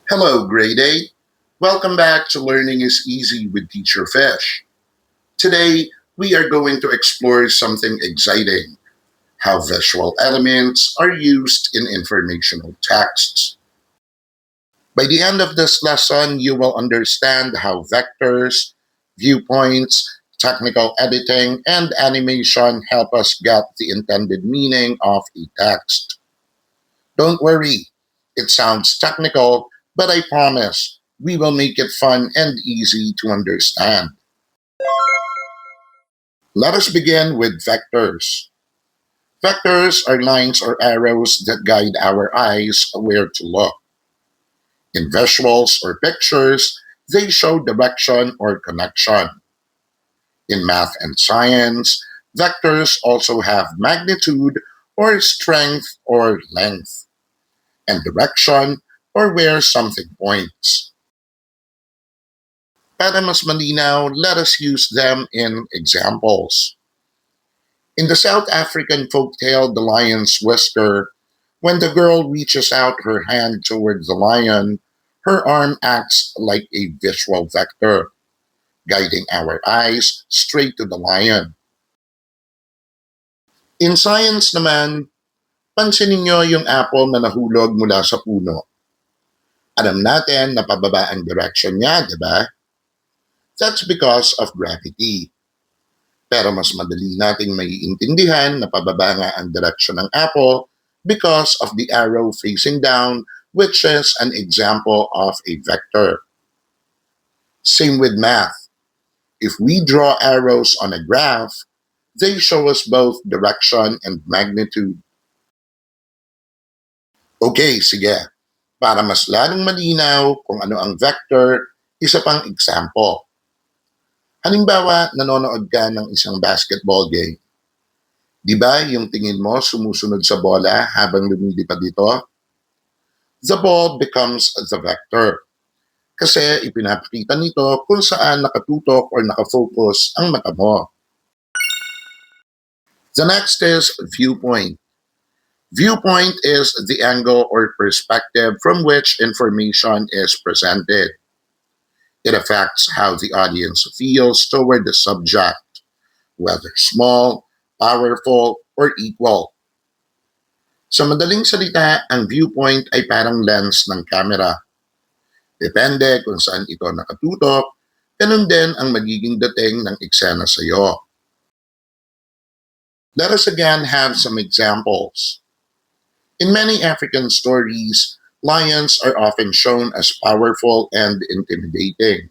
Hello, Grade 8. Welcome back to Learning is Easy with Teacher Fish. Today, we are going to explore something exciting, how visual elements are used in informational texts. By the end of this lesson, you will understand how vectors, viewpoints, technical editing, and animation help us get the intended meaning of a text. Don't worry, it sounds technical, but I promise we will make it fun and easy to understand. Let us begin with vectors. Vectors are lines or arrows that guide our eyes where to look. In visuals or pictures, they show direction or connection. In math and science, vectors also have magnitude or strength or length, and direction or where something points. Para mas malinaw, let us use them in examples. In the South African folktale The Lion's Whisker, when the girl reaches out her hand toward the lion, her arm acts like a visual vector, guiding our eyes straight to the lion. In science naman, pansinin nyo yung apple na nahulog mula sa puno. Alam natin na pababa ang direction niya, di ba? That's because of gravity. Pero mas madali nating maiintindihan na pababa nga ang direksyon ng apple because of the arrow facing down, which is an example of a vector. Same with math. If we draw arrows on a graph, they show us both direction and magnitude. Okay, sige. Para mas lalong malinaw kung ano ang vector, isa pang example. Halimbawa, nanonood ka ng isang basketball game. Di ba yung tingin mo sumusunod sa bola habang lumilipad dito? The ball becomes the vector. Kasi ipinapakita nito kung saan nakatutok or nakafocus ang mata mo. The next is viewpoint. Viewpoint is the angle or perspective from which information is presented. It affects how the audience feels toward the subject, whether small, powerful, or equal. Sa madaling salita, ang viewpoint ay parang lens ng camera. Depende kung saan ito nakatutok, ganun din ang magiging dating ng eksena sa iyo. Let us again have some examples. In many African stories, lions are often shown as powerful and intimidating.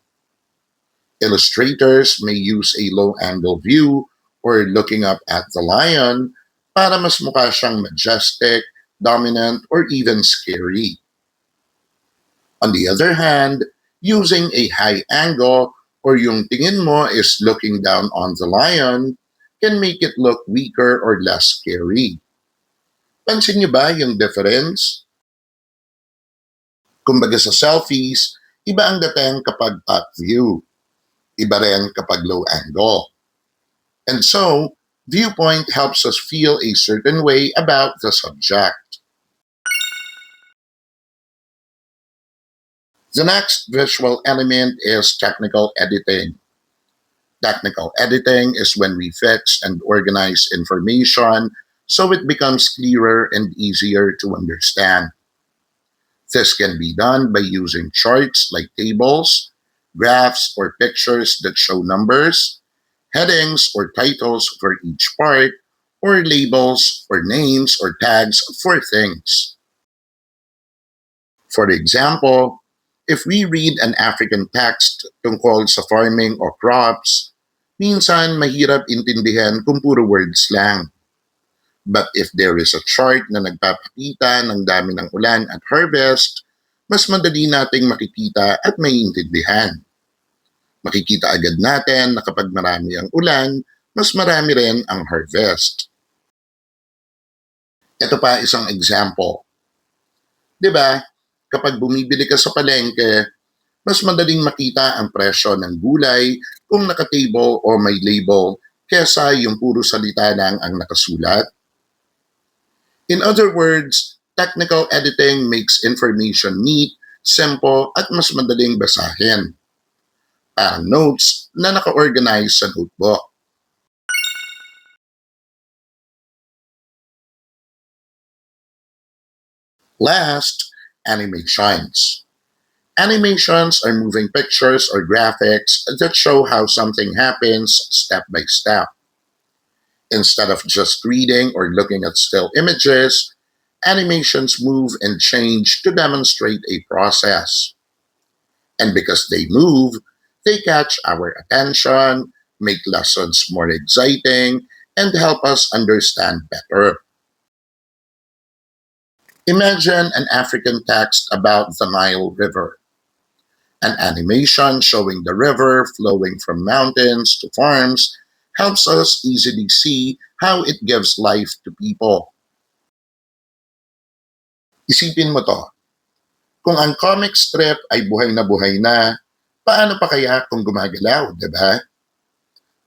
Illustrators may use a low-angle view or looking up at the lion para mas mukha siyang majestic, dominant, or even scary. On the other hand, using a high angle or yung tingin mo is looking down on the lion can make it look weaker or less scary. Pansin niyo ba yung difference? Kumbaga sa selfies, iba ang dating kapag top view. Iba rin kapag low angle. And so, viewpoint helps us feel a certain way about the subject. The next visual element is technical editing. Technical editing is when we fix and organize information so it becomes clearer and easier to understand. This can be done by using charts like tables, graphs or pictures that show numbers, headings or titles for each part, or labels or names or tags for things. For example, if we read an African text tungkol sa farming or crops, minsan mahirap intindihan kung puro words lang. But if there is a chart na nagpapakita ng dami ng ulan at harvest, mas madali nating makikita at maiintindihan. Makikita agad natin na kapag marami ang ulan, mas marami rin ang harvest. Ito pa isang example. 'Di ba? Kapag bumibili ka sa palengke, mas madaling makita ang presyo ng gulay kung naka-table o may label kesa yung puro salita lang ang nakasulat. In other words, technical editing makes information neat simple at mas madaling basahin. Parang notes na naka-organize sa notebook. Last, animations. Animations are moving pictures or graphics that show how something happens step by step. Instead of just reading or looking at still images, animations move and change to demonstrate a process. And because they move, they catch our attention, make lessons more exciting, and help us understand better. Imagine an African text about the Nile River. An animation showing the river flowing from mountains to farms helps us easily see how it gives life to people. Isipin mo to, kung ang comic strip ay buhay na, paano pa kaya kung gumagalaw, di ba?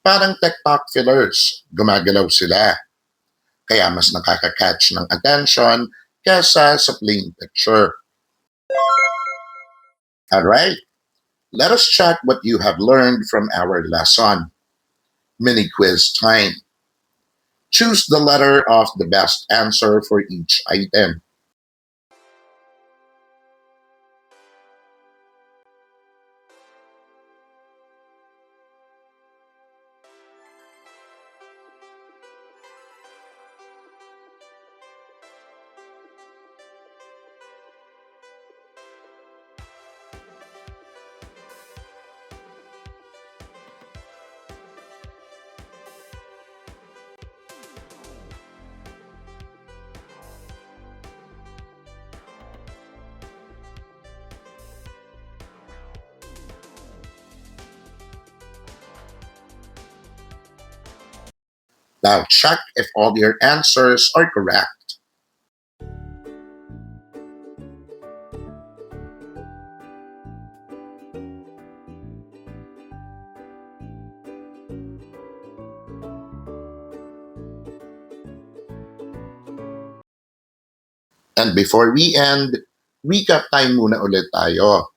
Parang TikTok fillers, gumagalaw sila. Kaya mas nakaka-catch ng attention kesa sa plain picture. Alright, let us check what you have learned from our lesson. Mini quiz time. Choose the letter of the best answer for each item. Now check if all your answers are correct. And before we end, recap time muna ulit tayo.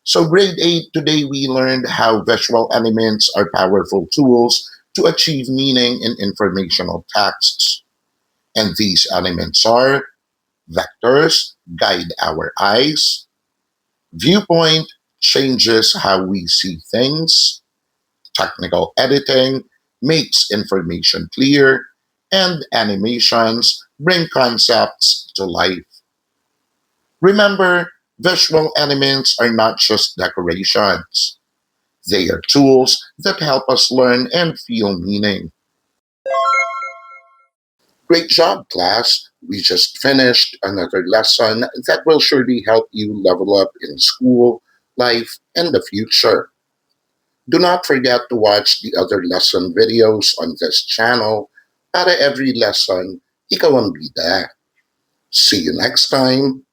So grade 8, today we learned how visual elements are powerful tools to achieve meaning in informational texts. And these elements are vectors, guide our eyes; viewpoint, changes how we see things; technical editing, makes information clear; and animations, bring concepts to life. Remember, visual elements are not just decorations. They are tools that help us learn and feel meaning. Great job, class. We just finished another lesson that will surely help you level up in school, life, and the future. Do not forget to watch the other lesson videos on this channel para every lesson, ikaw ang bida. See you next time.